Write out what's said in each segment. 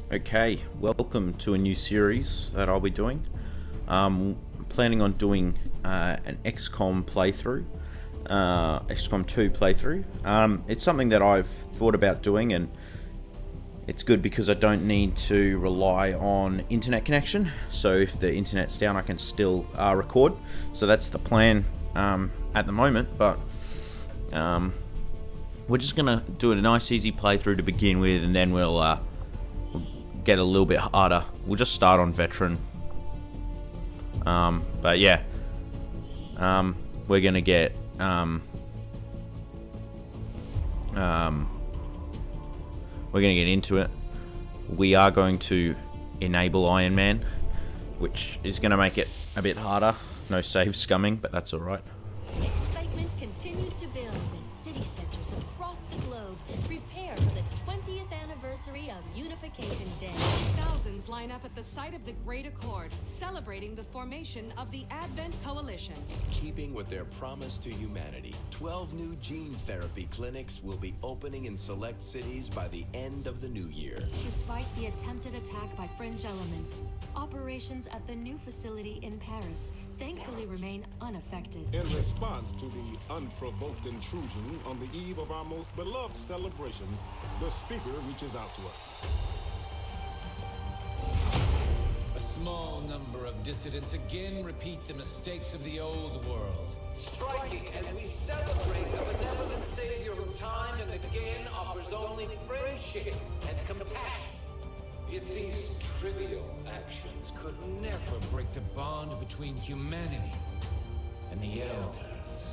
Okay, welcome to a new series that I'll be doing. I'm planning on doing an XCOM playthrough, XCOM 2 playthrough. It's something that I've thought about doing, and it's good because I don't need to rely on internet connection. So if the internet's down, I can still record. So that's the plan at the moment, but we're just gonna do a nice easy playthrough to begin with, and then we'll get a little bit harder. We'll just start on veteran. But yeah, we're gonna get into it. We are going to enable Iron Man, which is gonna make it a bit harder. No save scumming, but that's all right. Excitement continues to build as city centers across the globe prepare for the 20th anniversary of Unification Day. Thousands line up at the site of the Great Accord, celebrating the formation of the Advent Coalition. In keeping with their promise to humanity, 12 new gene therapy clinics will be opening in select cities by the end of the new year. Despite the attempted attack by fringe elements, operations at the new facility in Paris thankfully remain unaffected. In response to the unprovoked intrusion on the eve of our most beloved celebration, the speaker reaches out to us. A small number of dissidents again repeat the mistakes of the old world. Striking as we celebrate the benevolent savior of time and again offers only friendship and compassion. Yet these trivial actions could never break the bond between humanity and the Elders.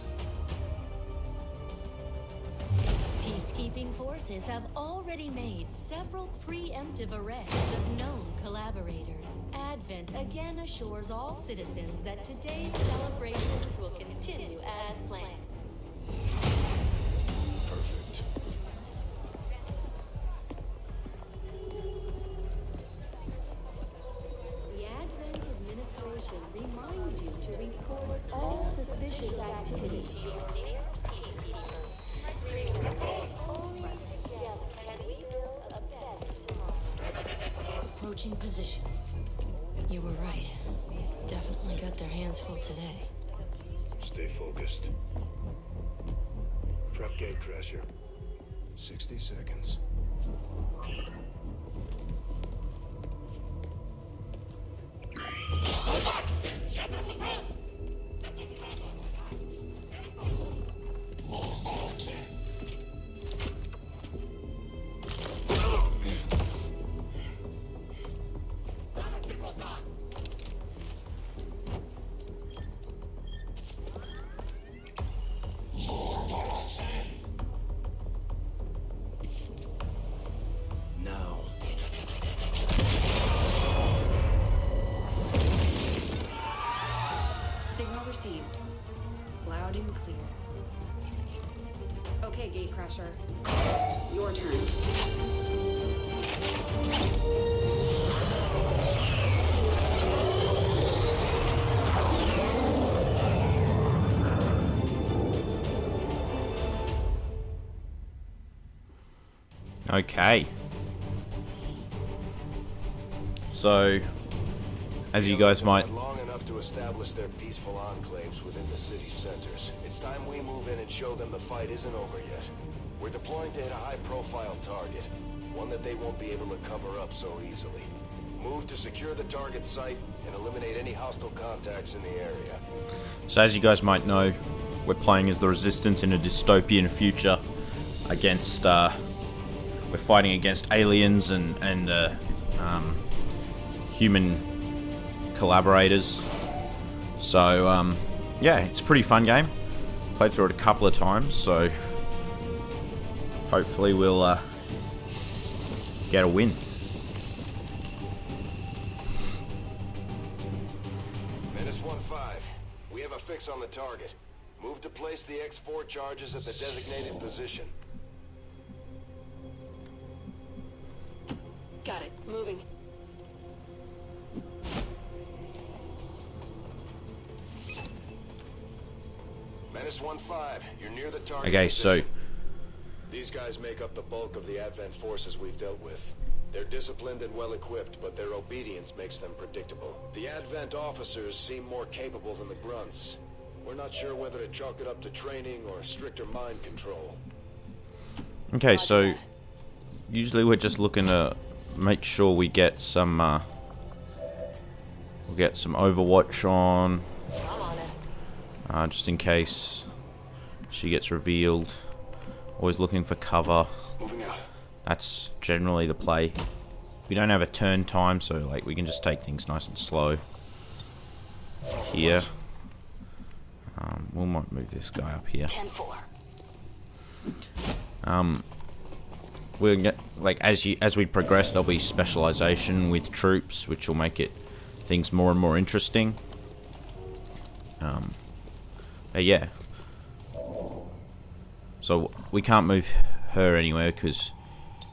Peacekeeping forces have already made several preemptive arrests of known collaborators. Advent again assures all citizens that today's celebrations will continue as planned. Perfect. The Advent administration reminds you to report all suspicious activity to your nearest peacekeeper. Approaching position. You were right. They've definitely got their hands full today. Stay focused. Prep gate crasher. 60 seconds. Now. Signal received. Loud and clear. Okay, Gatecrasher. Your turn. Okay. So, as you guys might... Long enough to establish their peaceful enclaves within the city centers. It's time we move in and show them the fight isn't over yet. We're deploying to hit a high-profile target, one that they won't be able to cover up so easily. Move to secure the target site and eliminate any hostile contacts in the area. So as you guys might know, we're playing as the Resistance in a dystopian future against... we're fighting against aliens and human collaborators. So, yeah, it's a pretty fun game. Played through it a couple of times, so hopefully we'll get a win. Menace 1-5. We have a fix on the target. Move to place the X4 charges at the designated position. Got it. Moving. Menace 1-5, you're near the target. Okay, so These guys make up the bulk of the Advent forces we've dealt with. They're disciplined and well-equipped, but their obedience makes them predictable. The Advent officers seem more capable than the grunts. We're not sure whether to chalk it up to training or stricter mind control. Okay, so usually we're just looking to make sure we get some we'll get some Overwatch on, just in case she gets revealed. Always looking for cover. Moving out. That's generally the play. We don't have a turn time, so like we can just take things nice and slow. Here, we might move this guy up here. 10-4. We'll get, like, as we progress, there'll be specialization with troops, which will make things more and more interesting. But yeah. So we can't move her anywhere because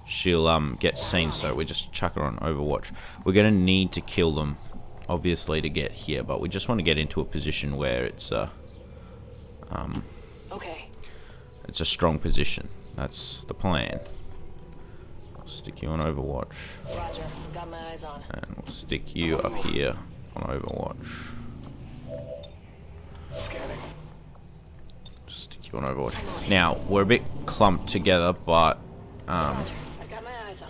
she'll get seen. So we just chuck her on Overwatch. We're gonna need to kill them, obviously, to get here, but we just want to get into a position where it's Okay. it's a strong position. That's the plan. I'll stick you on Overwatch. Roger. Got my eyes on. And we'll stick you up here on Overwatch. Scanning. Stick you on Overwatch. Now, we're a bit clumped together, but Roger. I got my eyes on.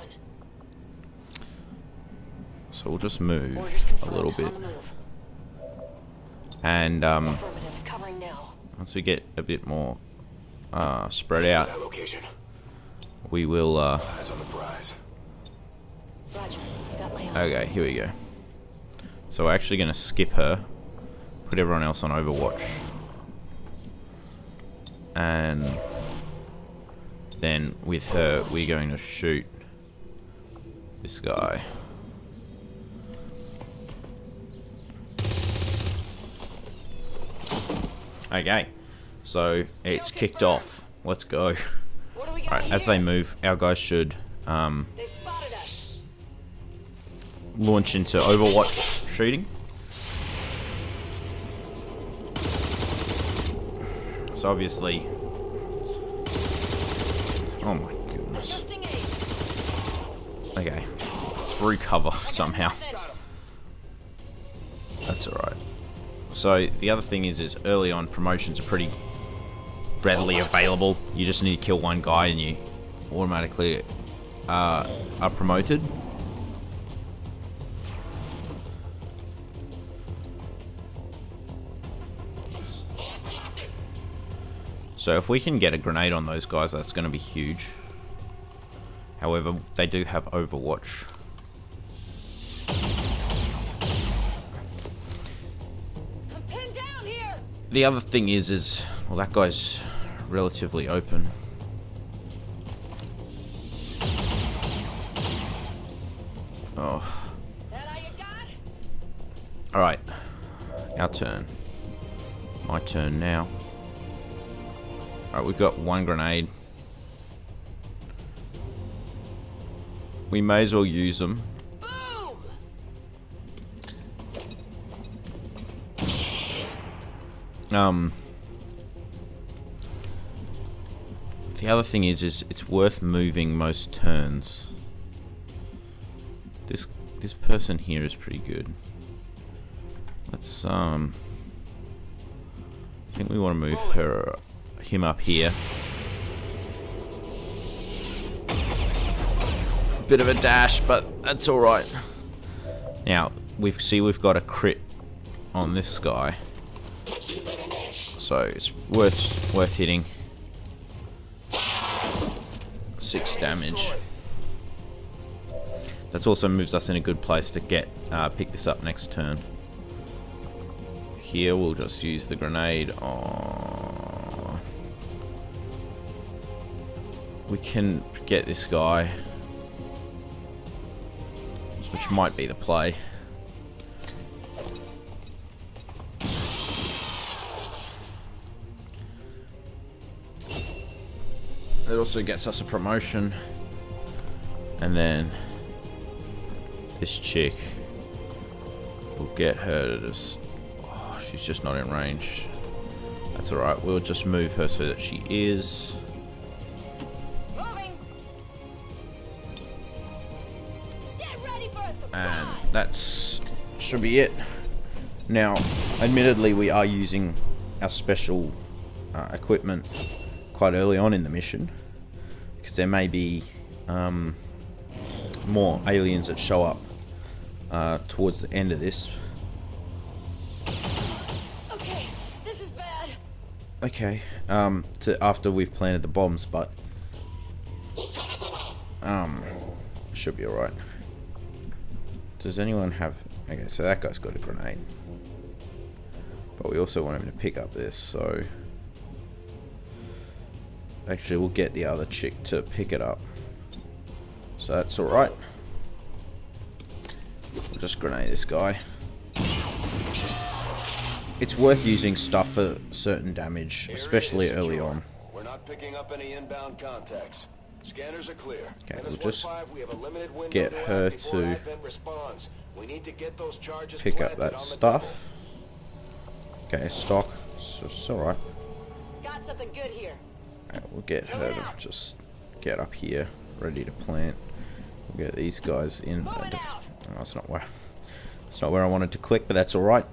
so we'll just move Orders a confirmed. little bit. On the move. And Affirmative. Covering now. once we get a bit more spread out, That location. we will Eyes on the prize. Roger. Got my eyes. okay, here we go. So we're actually going to skip her, put everyone else on Overwatch, and then with her we're going to shoot this guy. Okay, so it's kicked off. Let's go. What do we got Alright, as they move, our guys should They spotted us. launch into Overwatch shooting. So obviously, oh my goodness. Adjusting aim. Okay, through cover somehow. That's alright. So the other thing is early on promotions are pretty readily available. You just need to kill one guy and you automatically are promoted. So if we can get a grenade on those guys, that's going to be huge. However, they do have Overwatch. I'm pinned down here. The other thing is well, that guy's relatively open. Oh. That all you got? Alright. Our turn. My turn now. Alright, we've got one grenade. We may as well use them. Boom! The other thing is it's worth moving most turns. This person here is pretty good. Let's I think we want to move him up here. Bit of a dash, but that's all right. Now we've got a crit on this guy, so it's worth hitting. 6 damage. That also moves us in a good place to get pick this up next turn. Here we'll just use the grenade on. We can get this guy, which might be the play. It also gets us a promotion. And then this chick, we'll get her to just... Oh, she's just not in range. That's alright, we'll just move her so that she is. Moving. that's should be it. Now, admittedly, we are using our special equipment quite early on in the mission, because there may be more aliens that show up towards the end of this. Okay, this is bad. Okay, after we've planted the bombs, but should be alright. Does anyone have... Okay, so that guy's got a grenade. But we also want him to pick up this, so... Actually, we'll get the other chick to pick it up. So that's alright. We'll just grenade this guy. It's worth using stuff for certain damage, especially early on. We're not picking up any inbound contacts. Scanners are clear. Okay, we'll just get her to pick up that stuff. Okay, stock. It's alright. Got something good here. We'll get her to just get up here, ready to plant. We'll get these guys in. Oh, it's not where I wanted to click, but that's alright.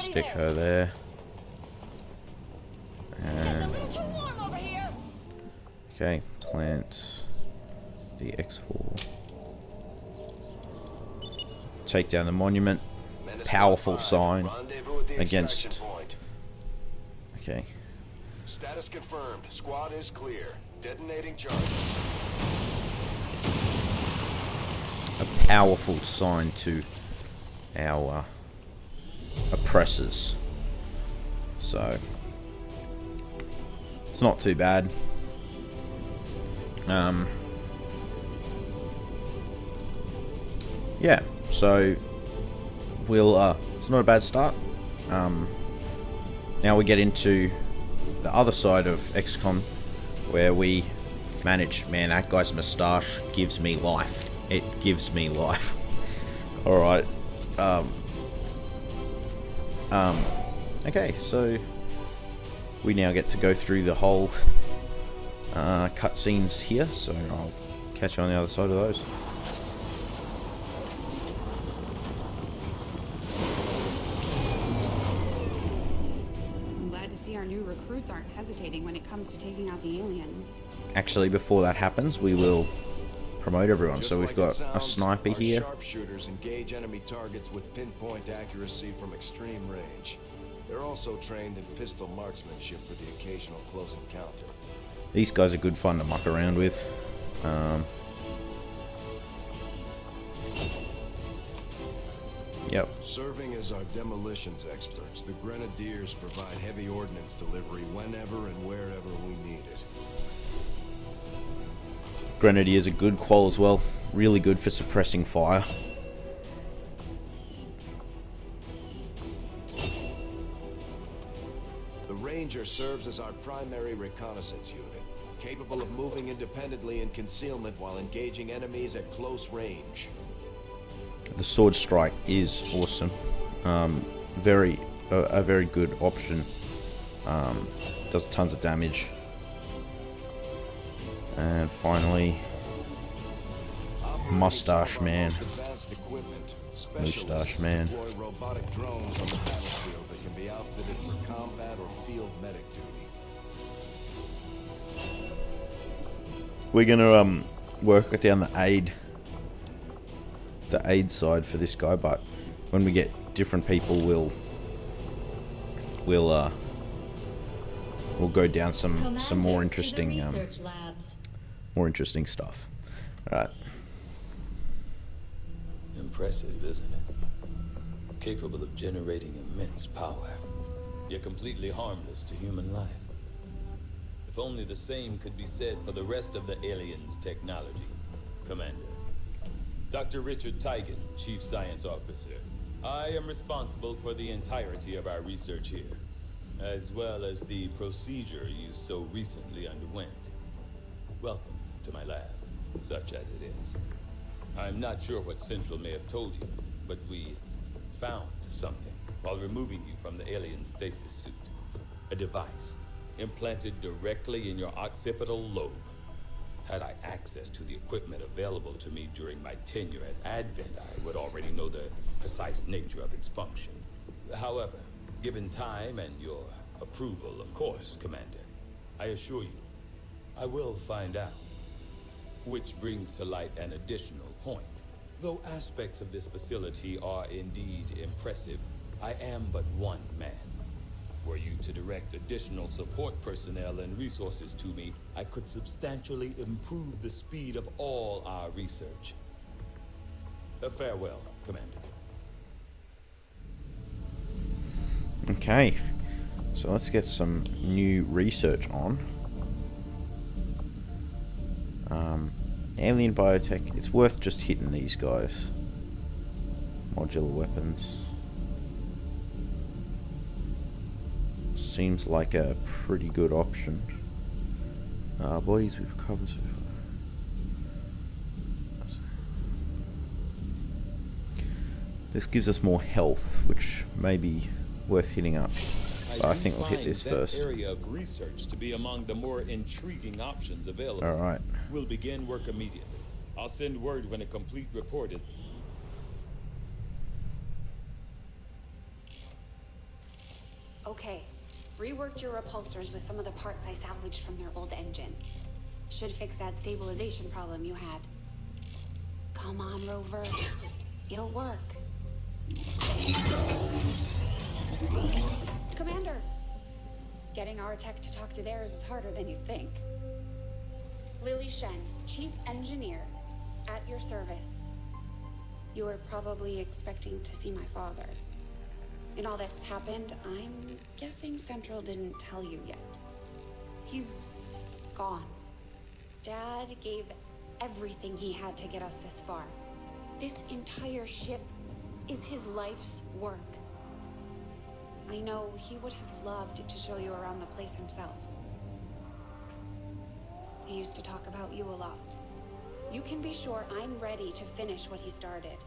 Stick her there. And okay, plant the X4. Take down the monument. Powerful sign against. Okay. Status confirmed. Squad is clear. Detonating charge. A powerful sign to our oppressors. So it's not too bad. Yeah, so we'll it's not a bad start. Now we get into the other side of XCOM, where we manage. Man, that guy's moustache gives me life. It gives me life. Alright. Okay, so we now get to go through the whole cutscenes here, so I'll catch you on the other side of those. I'm glad to see our new recruits aren't hesitating when it comes to taking out the aliens. Actually, before that happens, we will promote everyone. So we've got a sniper here. Sharpshooters engage enemy targets with pinpoint accuracy from extreme range. They're also trained in pistol marksmanship for the occasional close encounter. These guys are good fun to muck around with. Yep. Serving as our demolitions experts, the Grenadiers provide heavy ordnance delivery whenever and wherever we need it. Grenadiers are good qual as well. Really good for suppressing fire. The Ranger serves as our primary reconnaissance unit, capable of moving independently in concealment while engaging enemies at close range. The sword strike is awesome. A very good option. Does tons of damage. And finally, Mustache Man. Mustache Man. Robotic drones on the battlefield that can be outfitted for combat or field medic duty. We're gonna work down the aid side for this guy, but when we get different people, we'll go down some more interesting stuff. All right. Impressive, isn't it? Capable of generating immense power, yet completely harmless to human life. If only the same could be said for the rest of the aliens' technology. Commander. Dr. Richard Tigan, Chief Science Officer. I am responsible for the entirety of our research here, as well as the procedure you so recently underwent. Welcome to my lab, such as it is. I'm not sure what Central may have told you, but we found something while removing you from the alien stasis suit. A device implanted directly in your occipital lobe. Had I access to the equipment available to me during my tenure at Advent, I would already know the precise nature of its function. However, given time and your approval, of course, Commander, I assure you, I will find out. Which brings to light an additional point. Though aspects of this facility are indeed impressive, I am but one man. Were you to direct additional support personnel and resources to me, I could substantially improve the speed of all our research. Farewell, Commander. Okay, so let's get some new research on. Alien biotech, it's worth just hitting these guys. Modular weapons. Seems like a pretty good option. Bodies we've covered so far. This gives us more health, which may be worth hitting up. But I think we'll hit this first. Area of research to be among the more intriguing options available. All right. We'll begin work immediately. I'll send word when a complete report is. Okay. Reworked your repulsors with some of the parts I salvaged from their old engine. Should fix that stabilization problem you had. Come on, Rover. It'll work. Commander! Getting our tech to talk to theirs is harder than you'd think. Lily Shen, Chief Engineer, at your service. You were probably expecting to see my father. In all that's happened, I'm guessing Central didn't tell you yet. He's gone. Dad gave everything he had to get us this far. This entire ship is his life's work. I know he would have loved to show you around the place himself. He used to talk about you a lot. You can be sure I'm ready to finish what he started.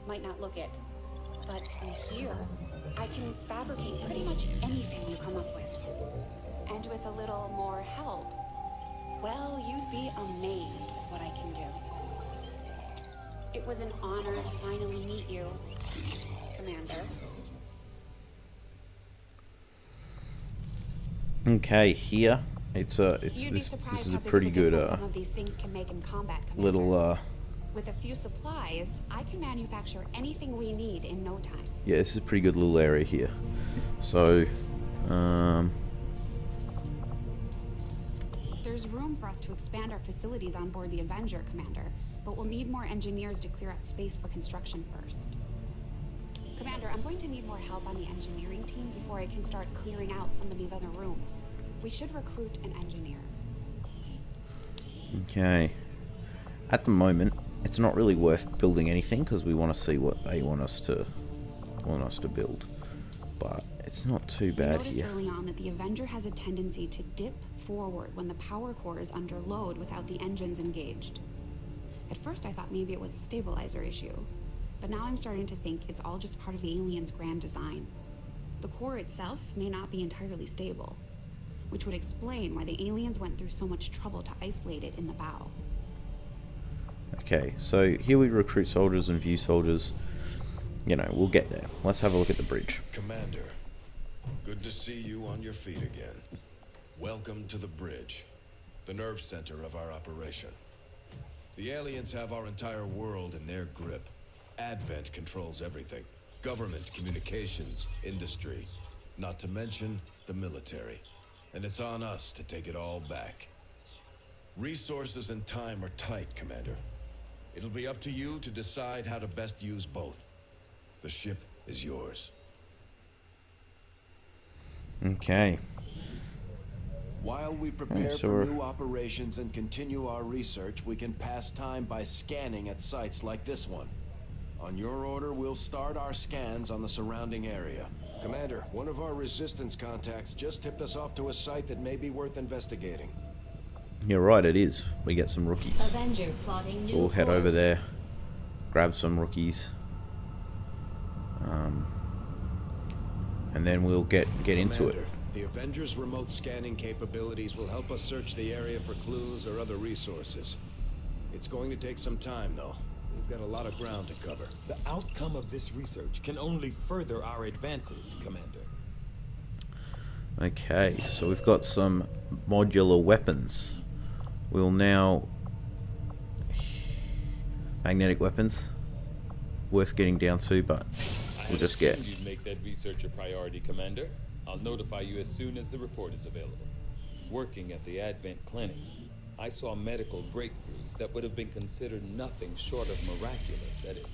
Might not look it, but from here, I can fabricate pretty much anything you come up with. And with a little more help, well, you'd be amazed with what I can do. It was an honor to finally meet you, Commander. Okay, here this is a pretty good some of these things can make in combat, Commander. little With a few supplies, I can manufacture anything we need in no time. yeah, this is a pretty good little area here. So There's room for us to expand our facilities on board the Avenger, Commander, but we'll need more engineers to clear out space for construction first. Commander, I'm going to need more help on the engineering team before I can start clearing out some of these other rooms. We should recruit an engineer. okay. At the moment, it's not really worth building anything because we want to see what they want us to build. But it's not too bad here. I here. noticed early on that the Avenger has a tendency to dip forward when the power core is under load without the engines engaged. At first I thought maybe it was a stabilizer issue, but now I'm starting to think it's all just part of the alien's grand design. The core itself may not be entirely stable, which would explain why the aliens went through so much trouble to isolate it in the bow. Okay, so here we recruit soldiers and view soldiers. You know, we'll get there. Let's have a look at the bridge. Commander, good to see you on your feet again. Welcome to the bridge, the nerve center of our operation. The aliens have our entire world in their grip. Advent controls everything. Government, communications, industry, not to mention the military. And it's on us to take it all back. Resources and time are tight, Commander. It'll be up to you to decide how to best use both. The ship is yours. Okay. While we prepare for new operations and continue our research, we can pass time by scanning at sites like this one. On your order, we'll start our scans on the surrounding area. Commander, one of our resistance contacts just tipped us off to a site that may be worth investigating. You're right, it is. We get some rookies. Avenger plotting So we'll head over there, grab some rookies, and then we'll get into it. The Avengers' remote scanning capabilities will help us search the area for clues or other resources. It's going to take some time, though. We've got a lot of ground to cover. The outcome of this research can only further our advances, Commander. Okay, so we've got some modular weapons. We'll now... Magnetic weapons. Worth getting down to, but we'll just get... You'd make that research a priority, Commander. I'll notify you as soon as the report is available. Working at the Advent clinics, I saw medical breakthroughs that would have been considered nothing short of miraculous at it.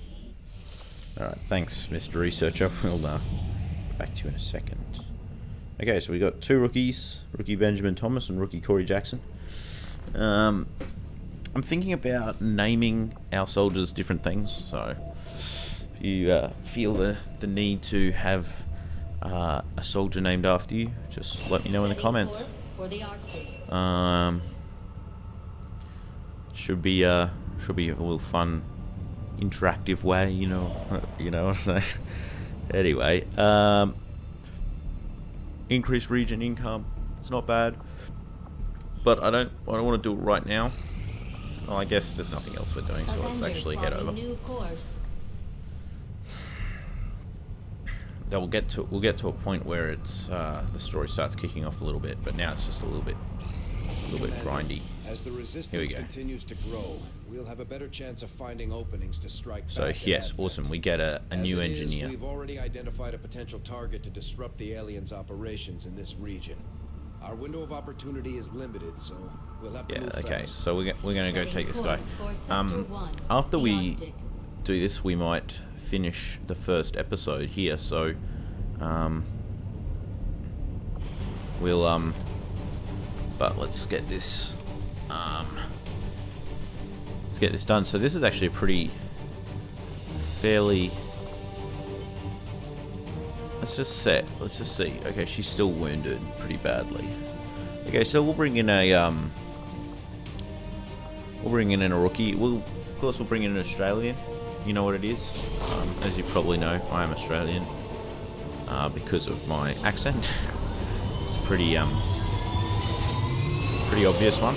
Alright, thanks, Mr. Researcher. We'll get back to you in a second. Okay, so we got two rookies, rookie Benjamin Thomas and rookie Corey Jackson. I'm thinking about naming our soldiers different things, so if you feel the need to have a soldier named after you, just let me know in the comments. Should be a little fun, interactive way, you know what I'm saying. Anyway, increased region income. It's not bad, but I don't want to do it right now. Well, I guess there's nothing else we're doing, so let's actually head over. We'll get to a point where it's the story starts kicking off a little bit, but now it's just a little bit grindy. As the resistance continues to grow, we'll have a better chance of finding openings to strike back. So yes, awesome. We get a new engineer. We've already identified a potential target to disrupt the aliens' operations in this region. Our window of opportunity is limited, so we'll have to move fast. Okay. So we're gonna go take this guy. After we do this, we might finish the first episode here. So we'll but let's get this done. So this is actually a pretty fairly. Let's just see. Okay, she's still wounded pretty badly. Okay, so we'll bring in a rookie. Of course we'll bring in an Australian. You know what it is. As you probably know, I am Australian because of my accent. It's a pretty obvious one.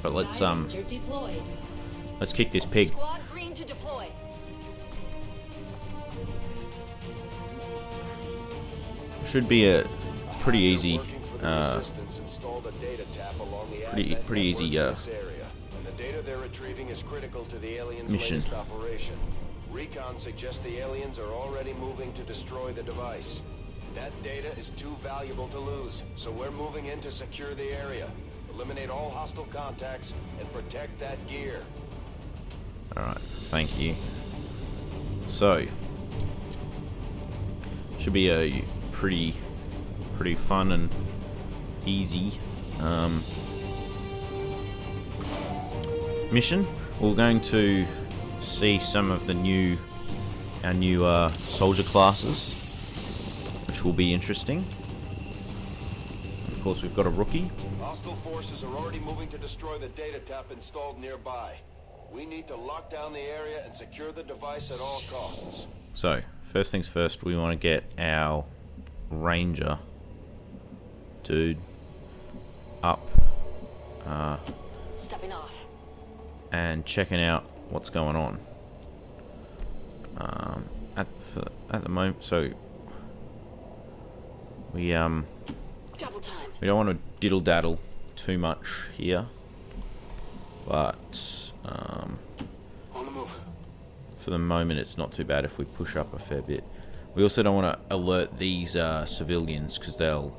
But let's kick this pig. Squad green to deploy. Should be a pretty easy, pretty easy and the data they're retrieving is critical to the aliens' mission. latest operation. Recon suggests the aliens are already moving to destroy the device. That data is too valuable to lose, so we're moving in to secure the area. Eliminate all hostile contacts and protect that gear. Alright, thank you. So, should be a pretty fun and easy mission. We're going to see some of our new soldier classes, which will be interesting. Of course, we've got a rookie. Hostile forces are already moving to destroy the data tap installed nearby. We need to lock down the area and secure the device at all costs. So, first things first, we want to get our ranger dude up Stepping off. and checking out what's going on. At the moment, so we Double time. we don't want to diddle daddle too much here, but On the move. for the moment it's not too bad if we push up a fair bit. We also don't want to alert these civilians because they'll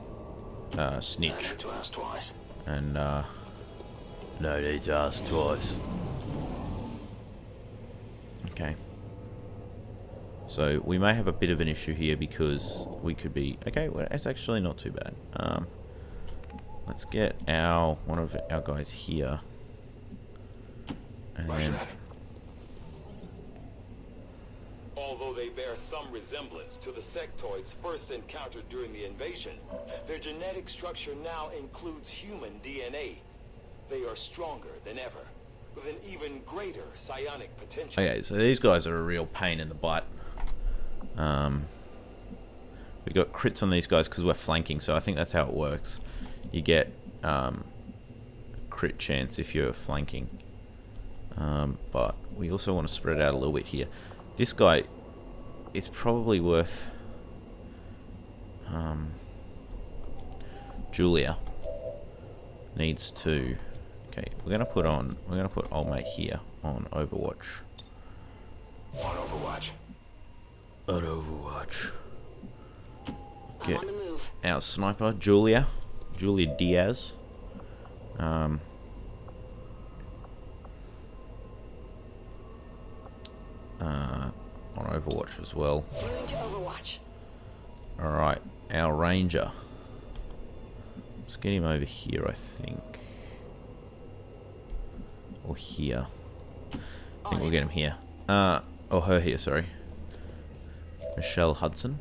snitch. To ask twice. And no need to ask twice. Okay. So we may have a bit of an issue here because we could be okay. Well, it's actually not too bad. Let's get one of our guys here, and then. Although they bear some resemblance to the sectoids first encountered during the invasion, their genetic structure now includes human DNA. They are stronger than ever, with an even greater psionic potential. Okay, so these guys are a real pain in the butt. We got crits on these guys because we're flanking, so I think that's how it works. You get crit chance if you're flanking. But we also want to spread it out a little bit here. This guy is probably worth Julia needs to. Okay, we're gonna put old mate here on Overwatch. On Overwatch. On Overwatch. Get our sniper, Julia Diaz. On Overwatch as well. Moving to Overwatch. Alright, our ranger. Let's get him over here, I think. Or here. I think we'll get him here. Or her here, sorry. Michelle Hudson.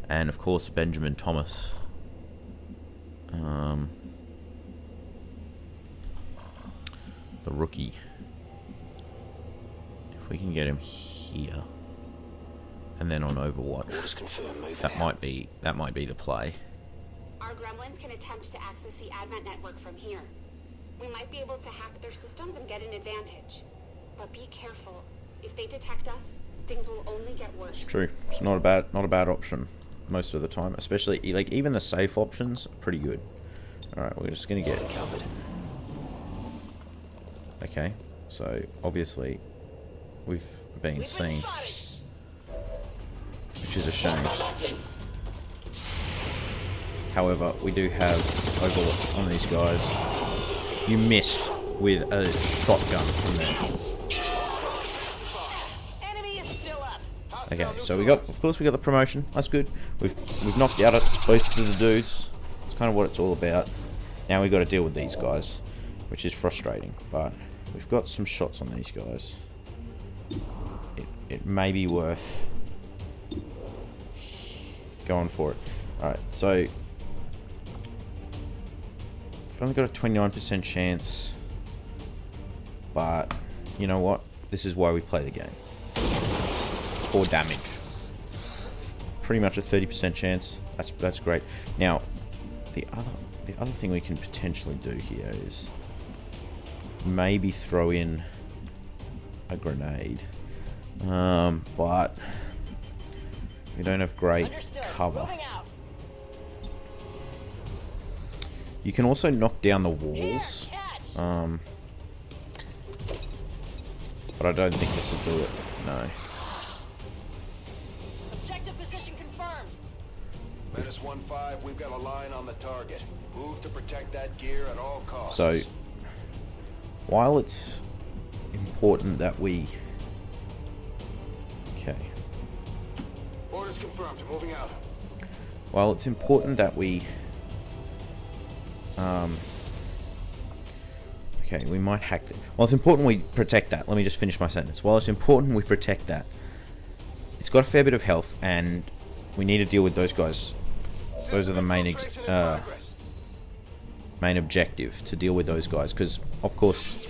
And of course Benjamin Thomas. The rookie. If we can get him here. And then on Overwatch. That might be the play. Our gremlins can attempt to access the Advent network from here. We might be able to hack their systems and get an advantage. But be careful. If they detect us, things will only get worse. It's true. It's not a bad option most of the time. Especially like even the safe options are pretty good. Alright, we're just gonna get it covered. Okay, so obviously we've been seen. Which is a shame. However, we do have Overwatch on these guys. You missed with a shotgun from there. Okay, so of course we got the promotion. That's good. We've knocked out both of the dudes. It's kind of what it's all about. Now we've got to deal with these guys, which is frustrating. But we've got some shots on these guys. It may be worth going for it. Alright, so we've only got a 29% chance, but you know what? This is why we play the game. For damage. Pretty much a 30% chance. That's great. Now, the other thing we can potentially do here is maybe throw in a grenade. But we don't have great cover. You can also knock down the walls. But I don't think this will do it. No. Objective position confirmed. Menace 1-5, we've got a line on the target. Move to protect that gear at all costs. So, while it's important that we... Okay. Orders confirmed. Moving out. While it's important that we... Okay, we might hack it. Well, it's important we protect that. Let me just finish my sentence. While it's important we protect that, it's got a fair bit of health, and we need to deal with those guys. Those are the main objective, to deal with those guys, because of course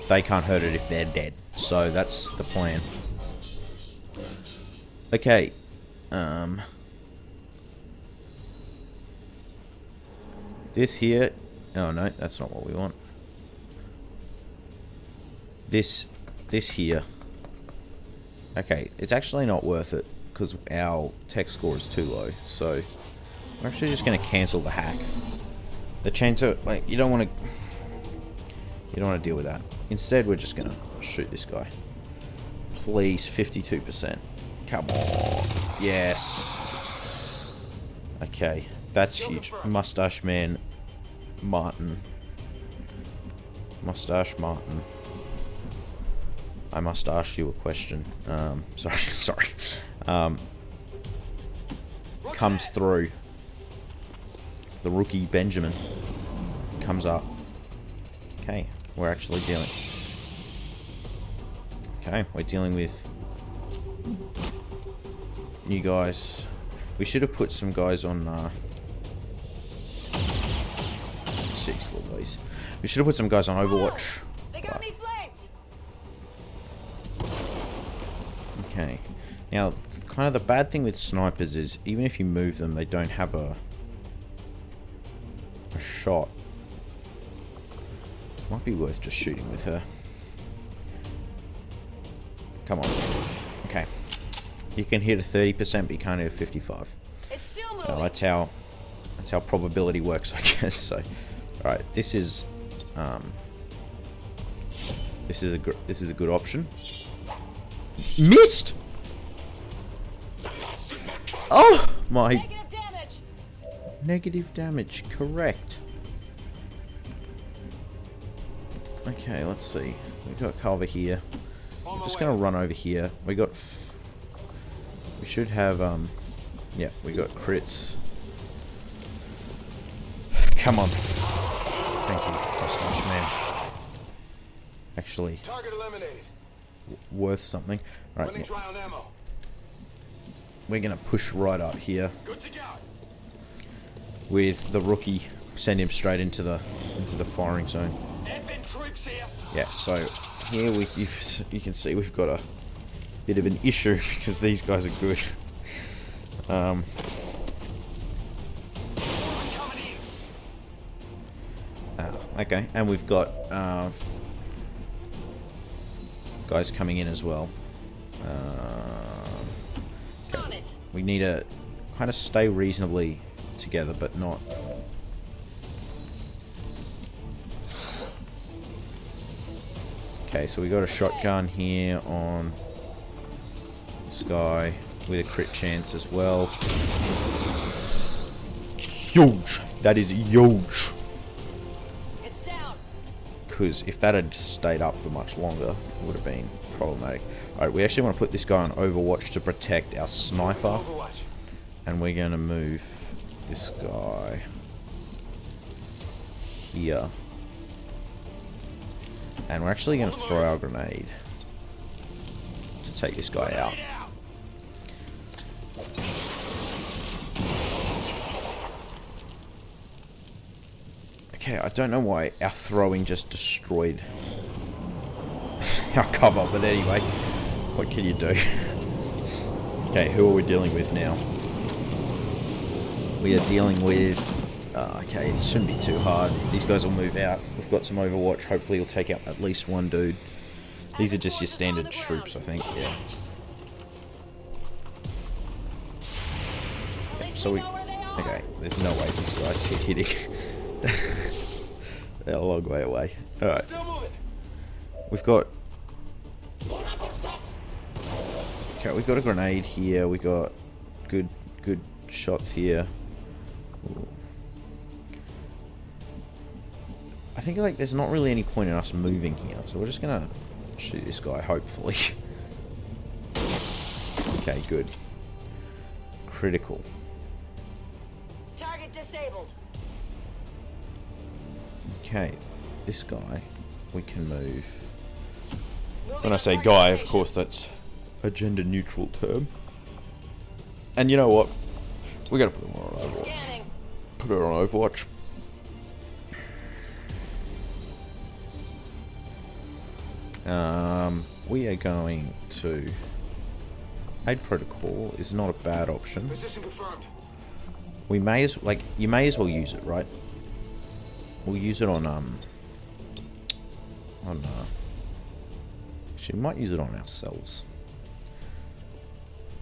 they can't hurt it if they're dead. So that's the plan. Okay. This here. Oh no, that's not what we want. This here. Okay, it's actually not worth it because our tech score is too low. So we're actually just going to cancel the hack. The chance of, like, you don't want to deal with that. Instead, we're just going to shoot this guy. Please, 52%. Come on. Yes. Okay, that's huge. Mustache Man Martin. Mustache Martin. I must ask you a question. Sorry. Comes through. The rookie Benjamin comes up. Okay, we're actually dealing. Okay, we're dealing with you guys. We should have put some guys on. Six boys. We should have put some guys on Overwatch. They got me flanked. Okay. Now, kind of the bad thing with snipers is even if you move them, they don't have a shot. Might be worth just shooting with her. Come on. Okay. You can hit a 30%, but you can't hit a 55. It's still moving. That's how probability works, I guess. So, all right, this is a good option. Missed. Oh my! Negative damage. Negative damage. Correct. Okay, let's see. We've got cover here. I'm just gonna run over here. We should have yeah, we got crits. Come on. Thank you, Mustache Man. Actually, Target eliminated. worth something. All right, Running dry on ammo. we're gonna push right up here Good to go. with the rookie. Send him straight into the firing zone. Advent troops here. Yeah, so here you can see we've got a bit of an issue because these guys are good. Okay, and we've got guys coming in as well. Okay. We need to kind of stay reasonably together, but not. Okay, so we got a shotgun here on this guy with a crit chance as well. Huge! That is huge! Because if that had stayed up for much longer, it would have been problematic. Alright, we actually want to put this guy on Overwatch to protect our sniper. And we're going to move this guy here. And we're actually going to throw our grenade to take this guy out. Okay, I don't know why our throwing just destroyed our cover, but anyway, what can you do? Okay, who are we dealing with now? We are dealing with... okay, it shouldn't be too hard. These guys will move out. We've got some Overwatch. Hopefully you'll take out at least one dude. These are just your standard troops, I think. Yeah. Yep, so we... Okay, there's no way these guys are hitting. They're a long way away. Alright. We've got... Okay, we've got a grenade here. We got good shots here. Ooh. I think like there's not really any point in us moving here, so we're just gonna shoot this guy, hopefully. Okay, good. Critical. Target disabled. Okay, this guy we can move. When I say guy, of course that's a gender neutral term. And you know what? We gotta put him on Overwatch. Put her on Overwatch. We are going to... Aid protocol is not a bad option. Position confirmed. We may as you may as well use it, right? We'll use it on actually we might use it on ourselves.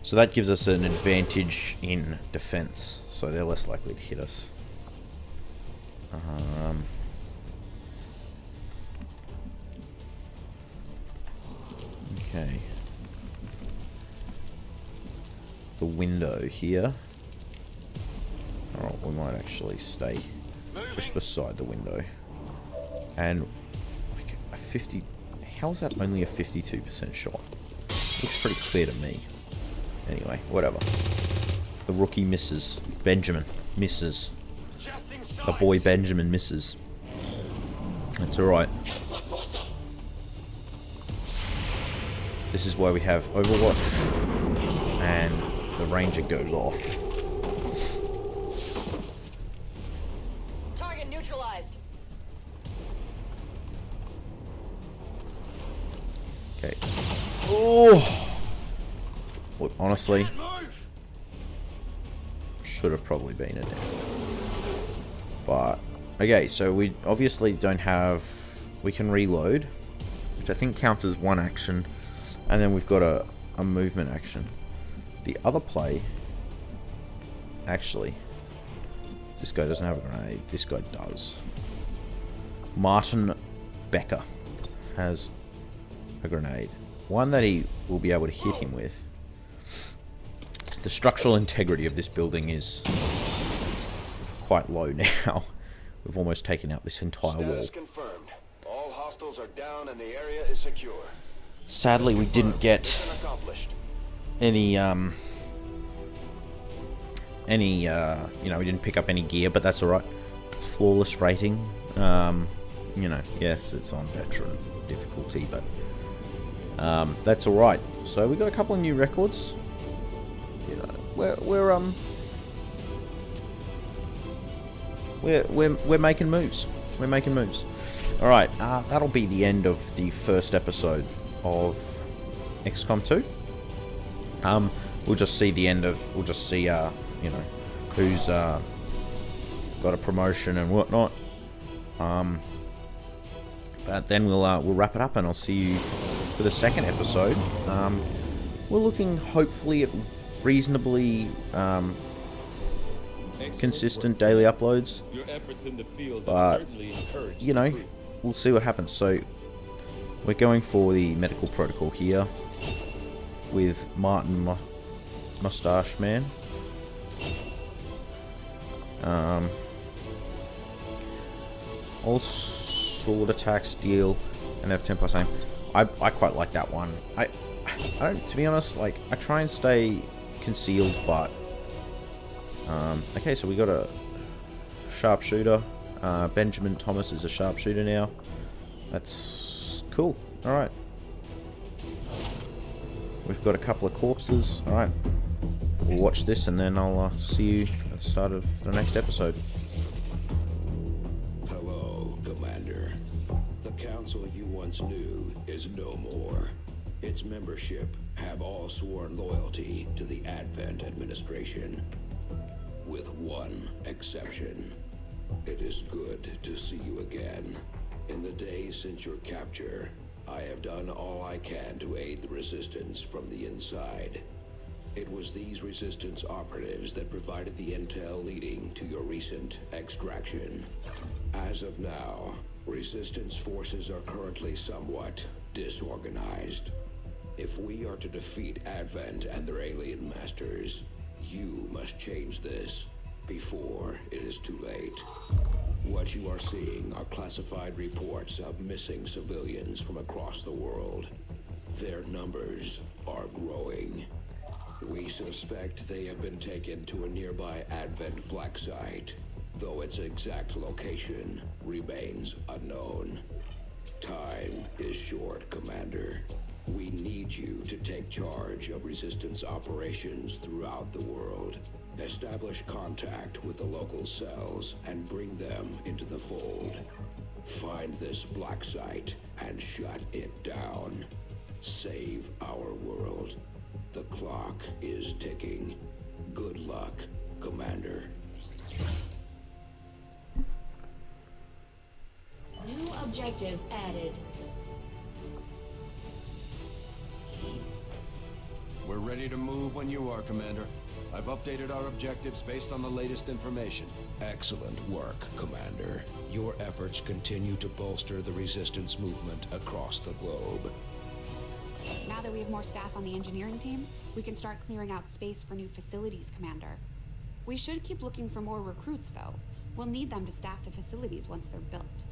So that gives us an advantage in defense, so they're less likely to hit us. Okay. The window here. Alright, we might actually stay just beside the window. And like a 50... How is that only a 52% shot? Looks pretty clear to me. Anyway, whatever. The rookie misses. Benjamin misses. The boy Benjamin misses. That's alright. This is why we have Overwatch. And the ranger goes off. Target neutralized. Okay. Oh! Look, honestly, should have probably been a death. But, okay, so we obviously don't have... We can reload, which I think counts as one action. And then we've got a movement action. The other play... Actually, this guy doesn't have a grenade. This guy does. Martin Becker has a grenade. One that he will be able to hit him with. The structural integrity of this building is quite low now. We've almost taken out this entire wall. Confirmed. All hostiles are down and the area is secure. Sadly, we didn't get any, you know, we didn't pick up any gear, but that's alright. Flawless rating. You know, yes, it's on veteran difficulty, but that's alright. So we got a couple of new records. You know, we're making moves. We're making moves. All right, that'll be the end of the first episode of XCOM 2. We'll just see the end of. We'll just see, you know, who's got a promotion and whatnot. But then we'll wrap it up, and I'll see you for the second episode. We're looking hopefully at reasonably consistent daily uploads. Your efforts in the field but, certainly encouraged. You know, we'll see what happens. So we're going for the medical protocol here with Martin Mustache Man. All sword attack, steel, and have 10 plus aim. I quite like that one. I don't, to be honest, like, I try and stay concealed, but okay, so we got a sharpshooter. Benjamin Thomas is a sharpshooter now. That's cool. Alright. We've got a couple of corpses. Alright. We'll watch this and then I'll see you at the start of the next episode. Hello, Commander. The council you once knew is no more. Its membership have all sworn loyalty to the Advent administration. With one exception. It is good to see you again. In the days since your capture, I have done all I can to aid the resistance from the inside. It was these resistance operatives that provided the intel leading to your recent extraction. As of now, resistance forces are currently somewhat disorganized. If we are to defeat Advent and their alien masters, you must change this before it is too late. What you are seeing are classified reports of missing civilians from across the world. Their numbers are growing. We suspect they have been taken to a nearby Advent black site, though its exact location remains unknown. Time is short, Commander. We need you to take charge of resistance operations throughout the world. Establish contact with the local cells and bring them into the fold. Find this black site and shut it down. Save our world. The clock is ticking. Good luck, Commander. New objective added. We're ready to move when you are, Commander. I've updated our objectives based on the latest information. Excellent work, Commander. Your efforts continue to bolster the resistance movement across the globe. Now that we have more staff on the engineering team, we can start clearing out space for new facilities, Commander. We should keep looking for more recruits, though. We'll need them to staff the facilities once they're built.